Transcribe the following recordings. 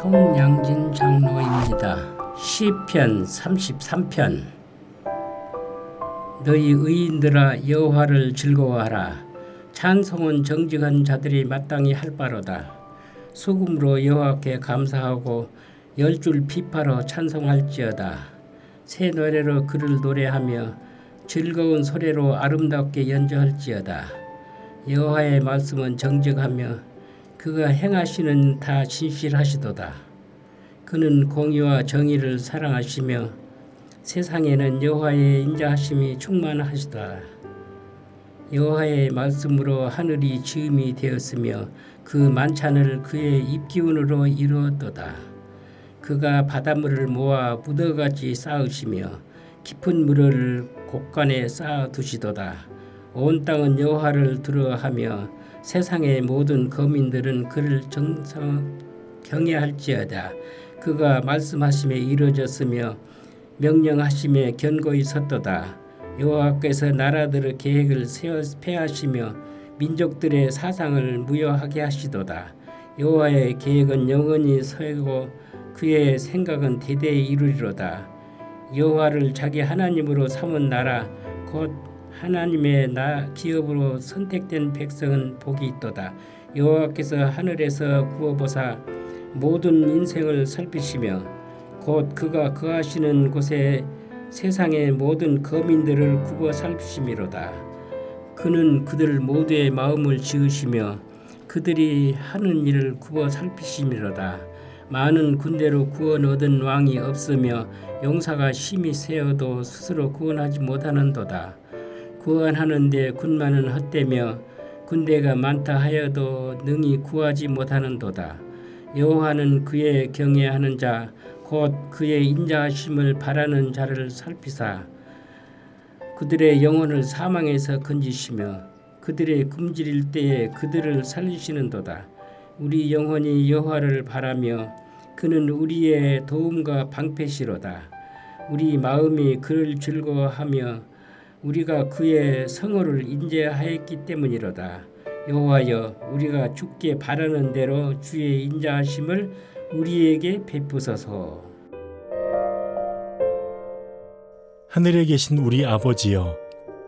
송양진 장로입니다. 시편 33편. 너희 의인들아 여호와를 즐거워하라. 찬송은 정직한 자들이 마땅히 할 바로다. 소금으로 여호와께 감사하고 열줄 피파로 찬송할지어다. 새 노래로 그를 노래하며 즐거운 소리로 아름답게 연주할지어다. 여호와의 말씀은 정직하며 그가 행하시는 다 신실하시도다. 그는 공의와 정의를 사랑하시며 세상에는 여호와의 인자하심이 충만하시도다. 여호와의 말씀으로 하늘이 지음이 되었으며 그 만찬을 그의 입기운으로 이루었도다. 그가 바닷물을 모아 무더같이 쌓으시며 깊은 물을 곳간에 쌓아 두시도다. 온 땅은 여호와를 두려워하며 세상의 모든 거민들은 그를 경외할지어다. 그가 말씀하심에 이루어졌으며 명령하심에 견고히 섰도다. 여호와께서 나라들의 계획을 세워 폐하시며 민족들의 사상을 무효하게 하시도다. 여호와의 계획은 영원히 서고 그의 생각은 대대히 이루리로다. 여호와를 자기 하나님으로 삼은 나라 곧 하나님의 기업으로 선택된 백성은 복이 있도다. 여호와께서 하늘에서 구워보사 모든 인생을 살피시며 곧 그가 거하시는 곳에 세상의 모든 거민들을 굽어 살피심이로다. 그는 그들 모두의 마음을 지으시며 그들이 하는 일을 굽어 살피심이로다. 많은 군대로 구원 얻은 왕이 없으며 용사가 심히 세어도 스스로 구원하지 못하는도다. 구원하는데 군마는 헛되며 군대가 많다 하여도 능히 구하지 못하는도다. 여호와는 그의 경외하는 자 곧 그의 인자하심을 바라는 자를 살피사 그들의 영혼을 사망에서 건지시며 그들의 굶주릴 때에 그들을 살리시는도다. 우리 영혼이 여호와를 바라며 그는 우리의 도움과 방패시로다. 우리 마음이 그를 즐거워하며 우리가 그의 성호를 인제하였기 때문이로다. 여호와여, 우리가 주께 바라는 대로 주의 인자하심을 우리에게 베푸소서. 하늘에 계신 우리 아버지여,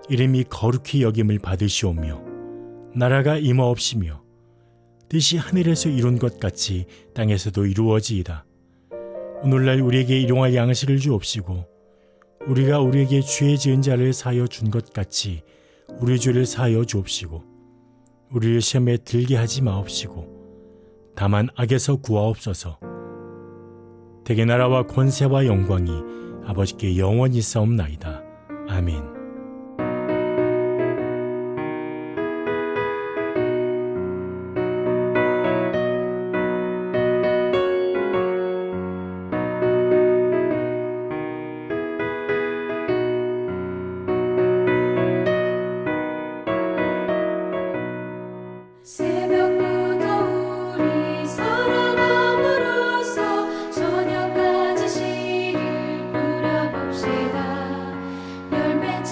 이름이 거룩히 여김을 받으시오며 나라가 임하옵시며 뜻이 하늘에서 이룬 것 같이 땅에서도 이루어지이다. 오늘날 우리에게 일용할 양식을 주옵시고 우리가 우리에게 죄 지은 자를 사하여 준 것 같이 우리 죄를 사하여 주옵시고 우리를 시험에 들게 하지 마옵시고 다만 악에서 구하옵소서. 대개 나라와 권세와 영광이 아버지께 영원히 싸움나이다. 아멘. 새벽부터 우리 살아남으로써 저녁까지 시를 뿌려봅시다. 열매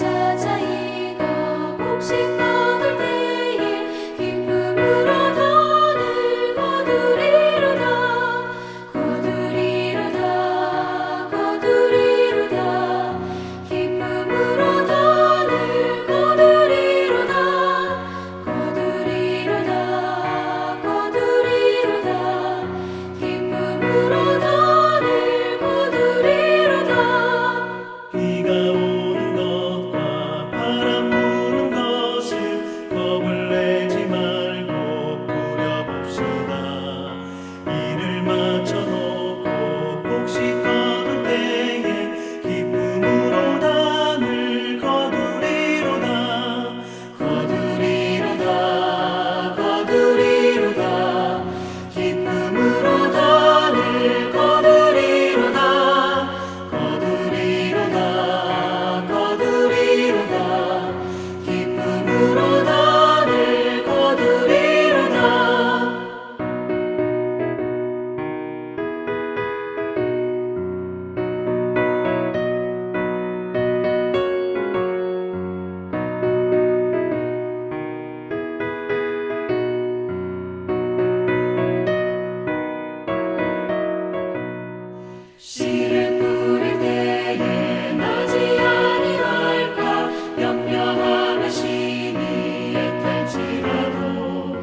씨를 뿌릴 때에 나지 아니할까 염려하며 심히 애탈지라도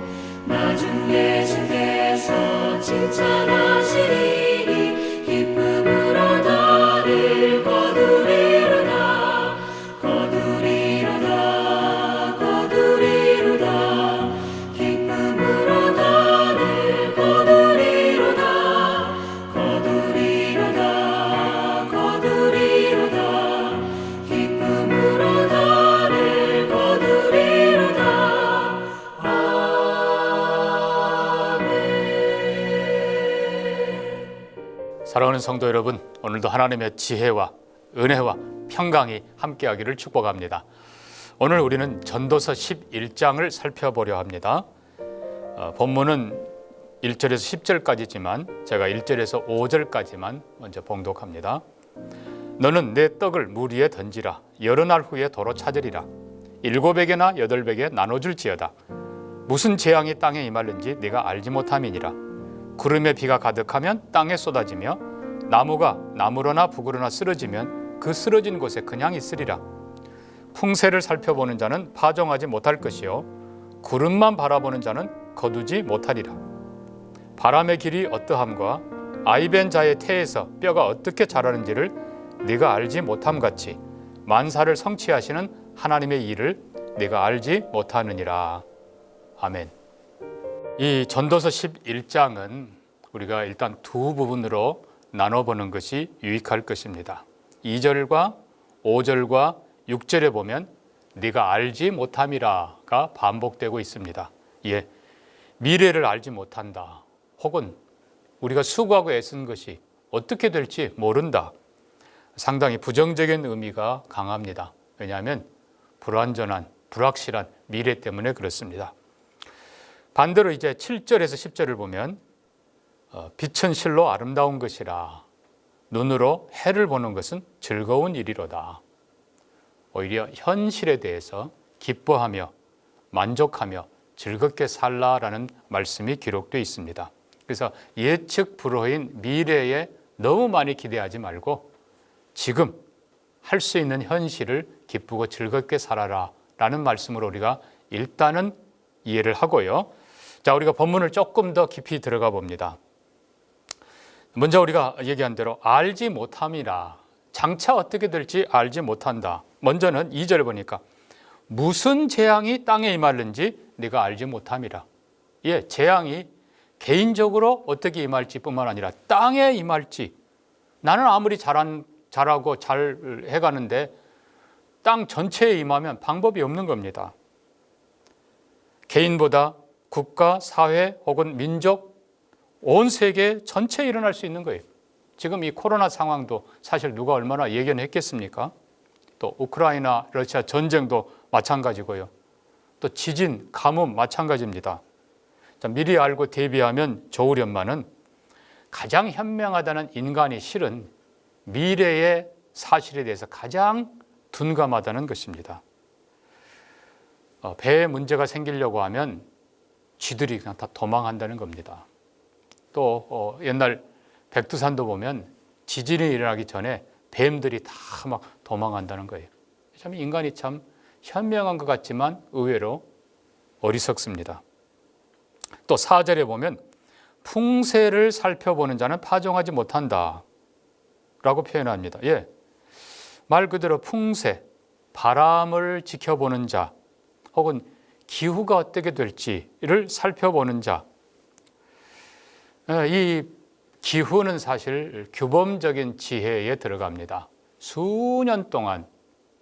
나중 예수께서 칭찬하시리니 기쁨으로 나를 거두리로다 거두리로다 거두리로다 기쁨으로 나를 거두리로다 거두리로다 거두리로다 기쁨으로 나를 거두리로다 사랑하는 성도 여러분, 오늘도 하나님의 지혜와 은혜와 평강이 함께하기를 축복합니다. 오늘 우리는 전도서 11장을 살펴보려 합니다. 본문은 1절에서 10절까지지만 제가 1절에서 5절까지만 먼저 봉독합니다. 너는 내 떡을 물 위에 던지라. 여러 날 후에 도로 찾으리라. 7에게나 8에게 나눠줄지어다. 무슨 재앙이 땅에 임하는지 네가 알지 못함이니라. 구름에 비가 가득하면 땅에 쏟아지며 나무가 나무로나 북으로나 쓰러지면 그 쓰러진 곳에 그냥 있으리라. 풍세를 살펴보는 자는 파종하지 못할 것이요 구름만 바라보는 자는 거두지 못하리라. 바람의 길이 어떠함과 아이벤 자의 태에서 뼈가 어떻게 자라는지를 네가 알지 못함같이 만사를 성취하시는 하나님의 일을 네가 알지 못하느니라. 아멘. 이 전도서 11장은 우리가 일단 두 부분으로 나눠보는 것이 유익할 것입니다. 2절과 5절과 6절에 보면 네가 알지 못함이라가 반복되고 있습니다. 예, 미래를 알지 못한다. 혹은 우리가 수고하고 애쓴 것이 어떻게 될지 모른다. 상당히 부정적인 의미가 강합니다. 왜냐하면 불완전한, 불확실한 미래 때문에 그렇습니다. 반대로 이제 7절에서 10절을 보면 빛은 실로 아름다운 것이라 눈으로 해를 보는 것은 즐거운 일이로다. 오히려 현실에 대해서 기뻐하며 만족하며 즐겁게 살라라는 말씀이 기록되어 있습니다. 그래서 예측 불허인 미래에 너무 많이 기대하지 말고 지금 할 수 있는 현실을 기쁘고 즐겁게 살아라 라는 말씀으로 우리가 일단은 이해를 하고요. 자, 우리가 본문을 조금 더 깊이 들어가 봅니다. 먼저 우리가 얘기한 대로 알지 못함이라. 장차 어떻게 될지 알지 못한다. 먼저는 2절을 보니까 무슨 재앙이 땅에 임하는지 네가 알지 못함이라. 예, 재앙이 개인적으로 어떻게 임할지 뿐만 아니라 땅에 임할지. 나는 아무리 잘하고 잘 해가는데 땅 전체에 임하면 방법이 없는 겁니다. 개인보다 국가, 사회 혹은 민족, 온 세계 전체에 일어날 수 있는 거예요. 지금 이 코로나 상황도 사실 누가 얼마나 예견했겠습니까? 또 우크라이나, 러시아 전쟁도 마찬가지고요. 또 지진, 가뭄 마찬가지입니다. 자, 미리 알고 대비하면 좋으련만은 가장 현명하다는 인간이 실은 미래의 사실에 대해서 가장 둔감하다는 것입니다. 배에 문제가 생기려고 하면 쥐들이 그냥 다 도망한다는 겁니다. 또 옛날 백두산도 보면 지진이 일어나기 전에 뱀들이 다 막 도망한다는 거예요. 참 인간이 참 현명한 것 같지만 의외로 어리석습니다. 또 4절에 보면 풍세를 살펴보는 자는 파종하지 못한다 라고 표현합니다. 예, 말 그대로 풍세, 바람을 지켜보는 자 혹은 기후가 어떻게 될지를 살펴보는 자. 이 기후는 사실 규범적인 지혜에 들어갑니다. 수년 동안,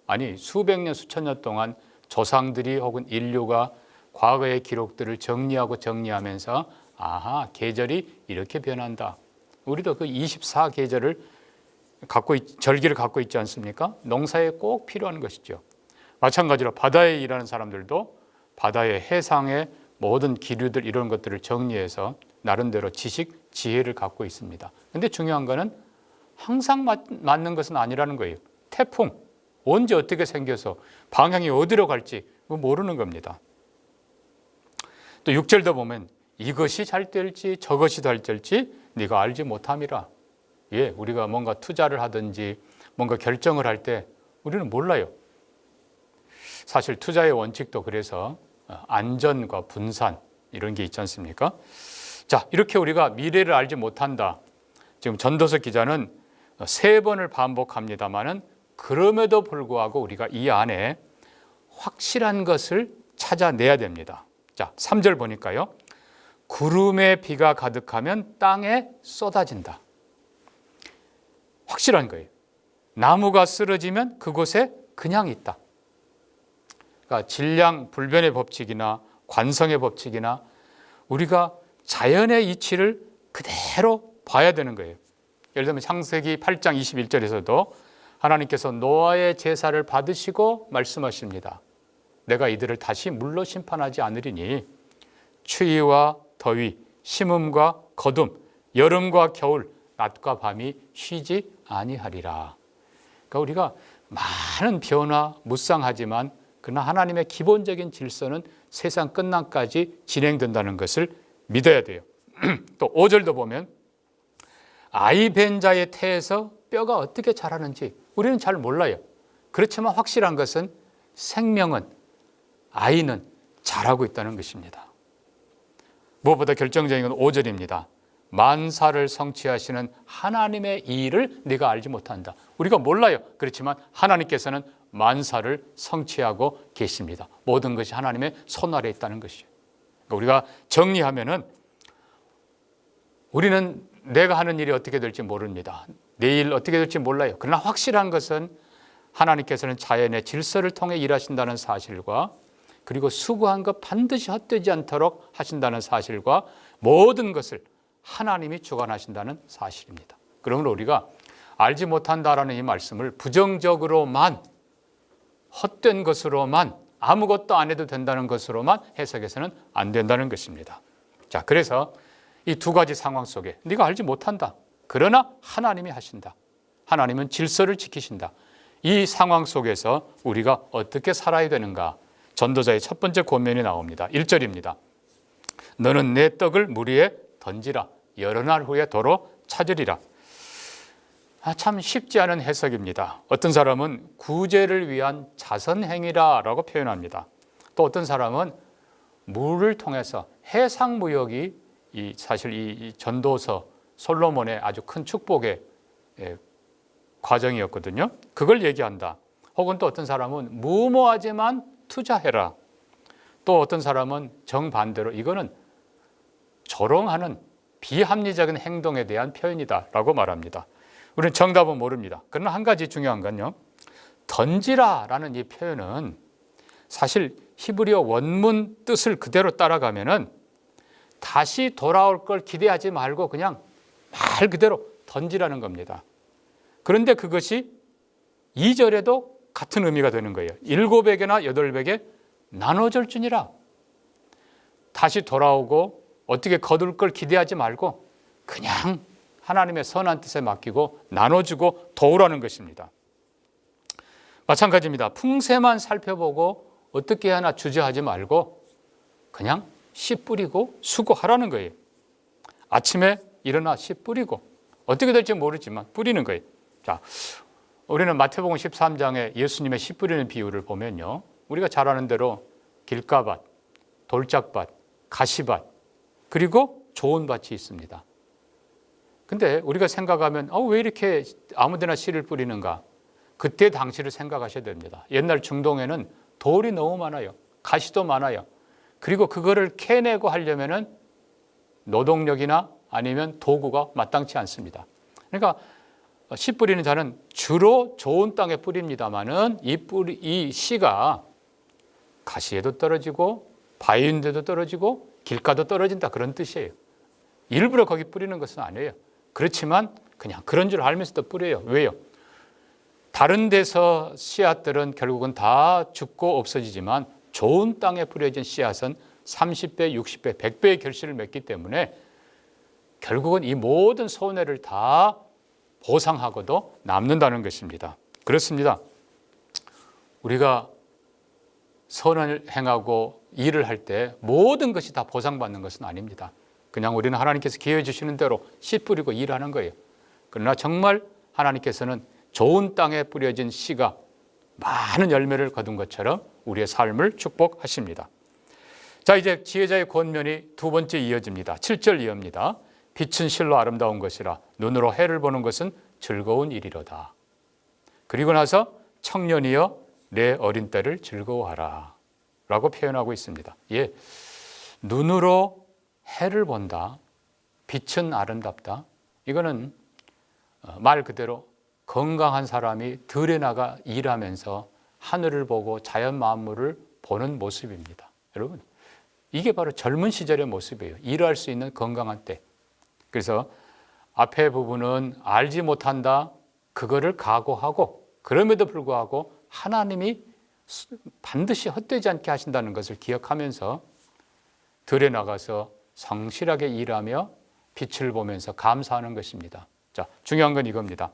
아니 수백 년, 수천 년 동안 조상들이 혹은 인류가 과거의 기록들을 정리하면서 아하, 계절이 이렇게 변한다. 우리도 그 24계절을 절기를 갖고 있지 않습니까? 농사에 꼭 필요한 것이죠. 마찬가지로 바다에 일하는 사람들도 바다의 해상의 모든 기류들 이런 것들을 정리해서 나름대로 지식, 지혜를 갖고 있습니다. 그런데 중요한 거는 항상 맞는 것은 아니라는 거예요. 태풍, 언제 어떻게 생겨서 방향이 어디로 갈지 모르는 겁니다. 또 6절도 보면 이것이 잘 될지 저것이 잘 될지 네가 알지 못함이라. 예, 우리가 뭔가 투자를 하든지 뭔가 결정을 할 때 우리는 몰라요. 사실 투자의 원칙도 그래서 안전과 분산 이런 게 있지 않습니까? 자, 이렇게 우리가 미래를 알지 못한다. 지금 전도서 기자는 3번을 반복합니다만은 그럼에도 불구하고 우리가 이 안에 확실한 것을 찾아내야 됩니다. 자, 3절 보니까요. 구름에 비가 가득하면 땅에 쏟아진다. 확실한 거예요. 나무가 쓰러지면 그곳에 그냥 있다. 그러니까 질량 불변의 법칙이나 관성의 법칙이나 우리가 자연의 이치를 그대로 봐야 되는 거예요. 예를 들면 창세기 8장 21절에서도 하나님께서 노아의 제사를 받으시고 말씀하십니다. 내가 이들을 다시 물로 심판하지 않으리니 추위와 더위, 심음과 거둠, 여름과 겨울, 낮과 밤이 쉬지 아니하리라. 그러니까 우리가 많은 변화, 무쌍하지만 그러나 하나님의 기본적인 질서는 세상 끝날까지 진행된다는 것을 믿어야 돼요. 또 5절도 보면 아이 벤 자의 태에서 뼈가 어떻게 자라는지 우리는 잘 몰라요. 그렇지만 확실한 것은 생명은, 아이는 자라고 있다는 것입니다. 무엇보다 결정적인 건 5절입니다. 만사를 성취하시는 하나님의 일을 네가 알지 못한다. 우리가 몰라요. 그렇지만 하나님께서는 만사를 성취하고 계십니다. 모든 것이 하나님의 손 아래에 있다는 것이죠. 그러니까 우리가 정리하면은 우리는 내가 하는 일이 어떻게 될지 모릅니다. 내일 어떻게 될지 몰라요. 그러나 확실한 것은 하나님께서는 자연의 질서를 통해 일하신다는 사실과 그리고 수고한 것 반드시 헛되지 않도록 하신다는 사실과 모든 것을 하나님이 주관하신다는 사실입니다. 그러므로 우리가 알지 못한다라는 이 말씀을 부정적으로만 헛된 것으로만 아무것도 안 해도 된다는 것으로만 해석해서는 안 된다는 것입니다. 자, 그래서 이 두 가지 상황 속에 네가 알지 못한다. 그러나 하나님이 하신다. 하나님은 질서를 지키신다. 이 상황 속에서 우리가 어떻게 살아야 되는가? 전도자의 첫 번째 권면이 나옵니다. 1절입니다. 너는 내 떡을 물 위에 던지라. 여러 날 후에 도로 찾으리라. 참 쉽지 않은 해석입니다. 어떤 사람은 구제를 위한 자선행위라고 표현합니다. 또 어떤 사람은 물을 통해서 해상무역이 사실 이 전도서 솔로몬의 아주 큰 축복의 과정이었거든요. 그걸 얘기한다. 혹은 또 어떤 사람은 무모하지만 투자해라. 또 어떤 사람은 정반대로 이거는 조롱하는 비합리적인 행동에 대한 표현이다라고 말합니다. 우리는 정답은 모릅니다. 그러나 한 가지 중요한 건요. 던지라라는 이 표현은 사실 히브리어 원문 뜻을 그대로 따라가면은 다시 돌아올 걸 기대하지 말고 그냥 말 그대로 던지라는 겁니다. 그런데 그것이 2절에도 같은 의미가 되는 거예요. 7배나 8배에 나눠줄지니라. 다시 돌아오고 어떻게 거둘 걸 기대하지 말고 그냥 하나님의 선한 뜻에 맡기고 나눠주고 도우라는 것입니다. 마찬가지입니다. 풍세만 살펴보고 어떻게 하나 주저하지 말고 그냥 씨 뿌리고 수고하라는 거예요. 아침에 일어나 씨 뿌리고 어떻게 될지 모르지만 뿌리는 거예요. 자, 우리는 마태복음 13장에 예수님의 씨 뿌리는 비유를 보면요. 우리가 잘 아는 대로 길가밭, 돌짝밭, 가시밭 그리고 좋은 밭이 있습니다. 근데 우리가 생각하면 왜 이렇게 아무데나 씨를 뿌리는가? 그때 당시를 생각하셔야 됩니다. 옛날 중동에는 돌이 너무 많아요. 가시도 많아요. 그리고 그거를 캐내고 하려면은 노동력이나 아니면 도구가 마땅치 않습니다. 그러니까 씨 뿌리는 자는 주로 좋은 땅에 뿌립니다만은 이 씨가 가시에도 떨어지고 바위인데도 떨어지고 길가도 떨어진다 그런 뜻이에요. 일부러 거기 뿌리는 것은 아니에요. 그렇지만 그냥 그런 줄 알면서도 뿌려요. 왜요? 다른 데서 씨앗들은 결국은 다 죽고 없어지지만 좋은 땅에 뿌려진 씨앗은 30배, 60배, 100배의 결실을 맺기 때문에 결국은 이 모든 손해를 다 보상하고도 남는다는 것입니다. 그렇습니다. 우리가 선을 행하고 일을 할 때 모든 것이 다 보상받는 것은 아닙니다. 그냥 우리는 하나님께서 기회 주시는 대로 씨 뿌리고 일하는 거예요. 그러나 정말 하나님께서는 좋은 땅에 뿌려진 씨가 많은 열매를 거둔 것처럼 우리의 삶을 축복하십니다. 자, 이제 지혜자의 권면이 두 번째 이어집니다. 7절 이어입니다. 빛은 실로 아름다운 것이라 눈으로 해를 보는 것은 즐거운 일이로다. 그리고 나서 청년이여 내 어린 때를 즐거워하라 라고 표현하고 있습니다. 예, 눈으로 해를 본다. 빛은 아름답다. 이거는 말 그대로 건강한 사람이 들에 나가 일하면서 하늘을 보고 자연 만물을 보는 모습입니다. 여러분, 이게 바로 젊은 시절의 모습이에요. 일할 수 있는 건강한 때. 그래서 앞에 부분은 알지 못한다. 그거를 각오하고 그럼에도 불구하고 하나님이 반드시 헛되지 않게 하신다는 것을 기억하면서 들에 나가서 성실하게 일하며 빛을 보면서 감사하는 것입니다. 자, 중요한 건 이겁니다.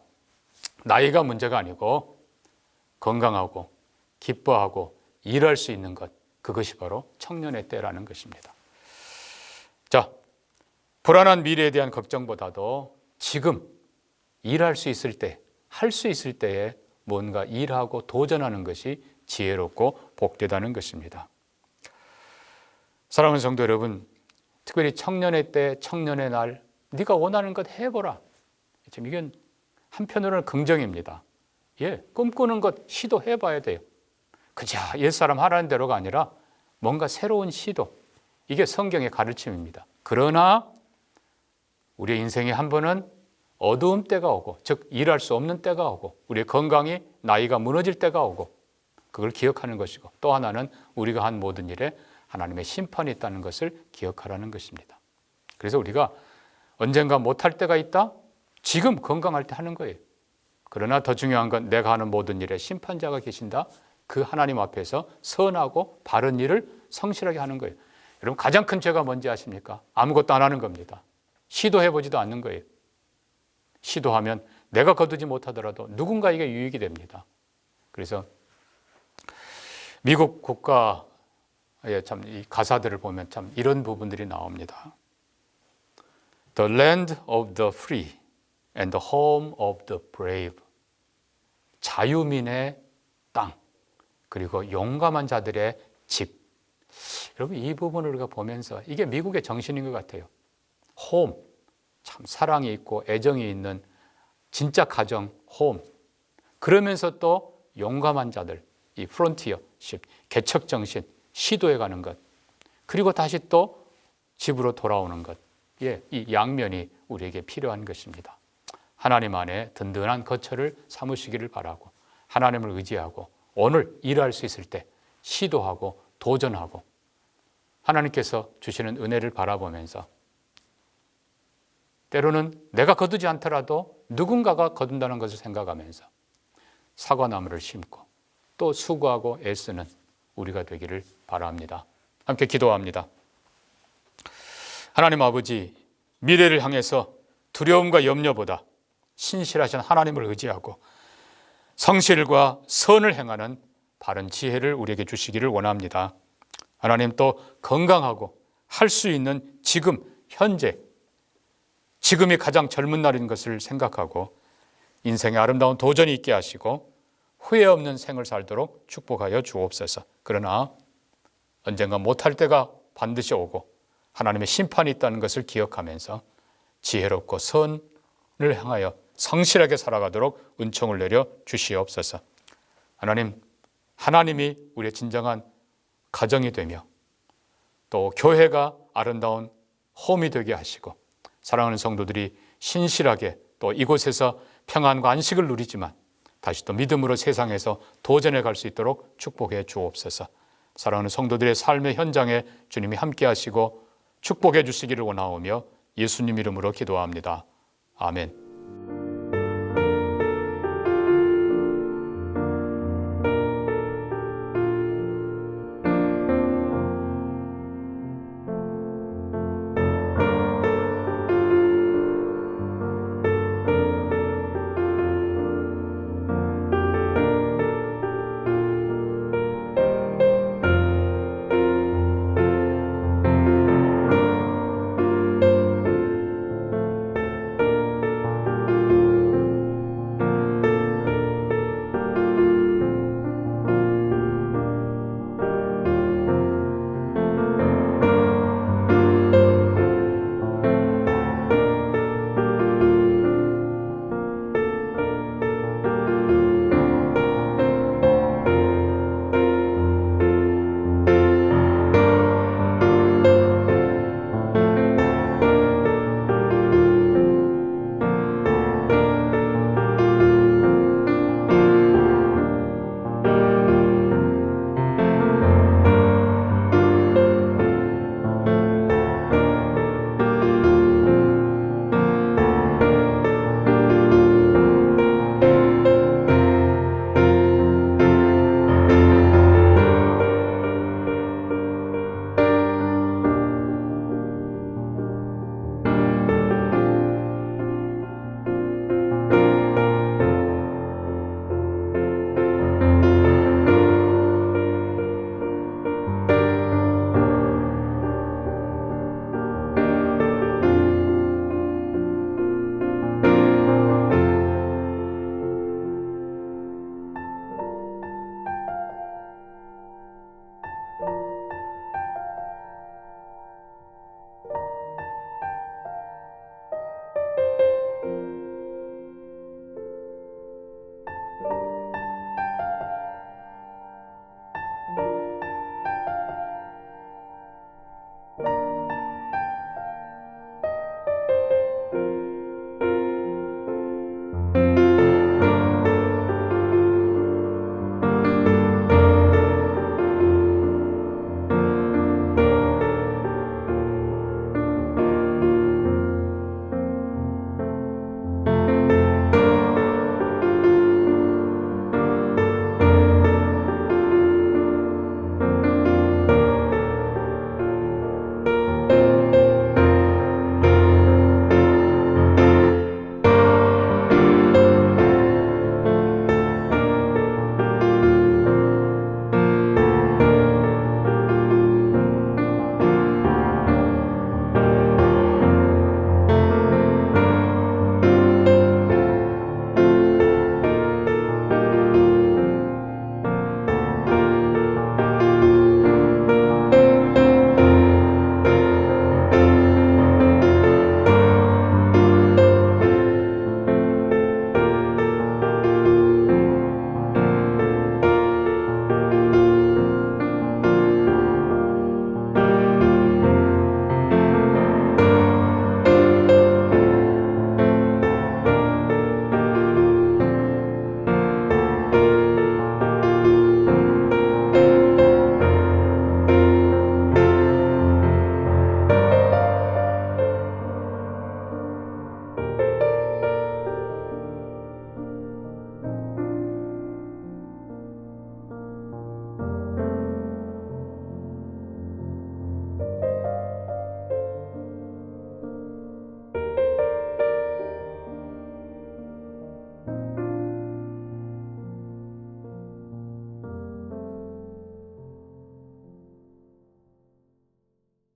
나이가 문제가 아니고 건강하고 기뻐하고 일할 수 있는 것, 그것이 바로 청년의 때라는 것입니다. 자, 불안한 미래에 대한 걱정보다도 지금 일할 수 있을 때, 할 수 있을 때에 뭔가 일하고 도전하는 것이 지혜롭고 복되다는 것입니다. 사랑하는 성도 여러분, 특별히 청년의 때, 청년의 날, 네가 원하는 것 해보라. 지금 이건 한편으로는 긍정입니다. 예, 꿈꾸는 것 시도해봐야 돼요. 그저 옛사람 하라는 대로가 아니라 뭔가 새로운 시도, 이게 성경의 가르침입니다. 그러나 우리의 인생에 한 번은 어두운 때가 오고, 즉 일할 수 없는 때가 오고, 우리의 건강이 나이가 무너질 때가 오고, 그걸 기억하는 것이고, 또 하나는 우리가 한 모든 일에 하나님의 심판이 있다는 것을 기억하라는 것입니다. 그래서 우리가 언젠가 못할 때가 있다? 지금 건강할 때 하는 거예요. 그러나 더 중요한 건 내가 하는 모든 일에 심판자가 계신다. 그 하나님 앞에서 선하고 바른 일을 성실하게 하는 거예요. 여러분, 가장 큰 죄가 뭔지 아십니까? 아무것도 안 하는 겁니다. 시도해보지도 않는 거예요. 시도하면 내가 거두지 못하더라도 누군가에게 유익이 됩니다. 그래서 미국 국가의 참 이 가사들을 보면 참 이런 부분들이 나옵니다. The land of the free and the home of the brave. 자유민의 땅, 그리고 용감한 자들의 집. 여러분, 이 부분을 우리가 보면서 이게 미국의 정신인 것 같아요. 홈, 참 사랑이 있고 애정이 있는 진짜 가정, 홈. 그러면서 또 용감한 자들, 이 프론티어십, 개척정신, 시도해가는 것. 그리고 다시 또 집으로 돌아오는 것. 예, 이 양면이 우리에게 필요한 것입니다. 하나님 안에 든든한 거처를 삼으시기를 바라고, 하나님을 의지하고 오늘 일할 수 있을 때 시도하고 도전하고 하나님께서 주시는 은혜를 바라보면서 때로는 내가 거두지 않더라도 누군가가 거둔다는 것을 생각하면서 사과나무를 심고 또 수고하고 애쓰는 우리가 되기를 바랍니다. 함께 기도합니다. 하나님 아버지, 미래를 향해서 두려움과 염려보다 신실하신 하나님을 의지하고 성실과 선을 행하는 바른 지혜를 우리에게 주시기를 원합니다. 하나님, 또 건강하고 할 수 있는 지금 현재, 지금이 가장 젊은 날인 것을 생각하고 인생의 아름다운 도전이 있게 하시고 후회 없는 생을 살도록 축복하여 주옵소서. 그러나 언젠가 못할 때가 반드시 오고 하나님의 심판이 있다는 것을 기억하면서 지혜롭고 선을 향하여 성실하게 살아가도록 은총을 내려 주시옵소서. 하나님, 하나님이 우리의 진정한 가정이 되며 또 교회가 아름다운 홈이 되게 하시고 사랑하는 성도들이 신실하게 또 이곳에서 평안과 안식을 누리지만 다시 또 믿음으로 세상에서 도전해 갈 수 있도록 축복해 주옵소서. 사랑하는 성도들의 삶의 현장에 주님이 함께 하시고 축복해 주시기를 원하오며 예수님 이름으로 기도합니다. 아멘.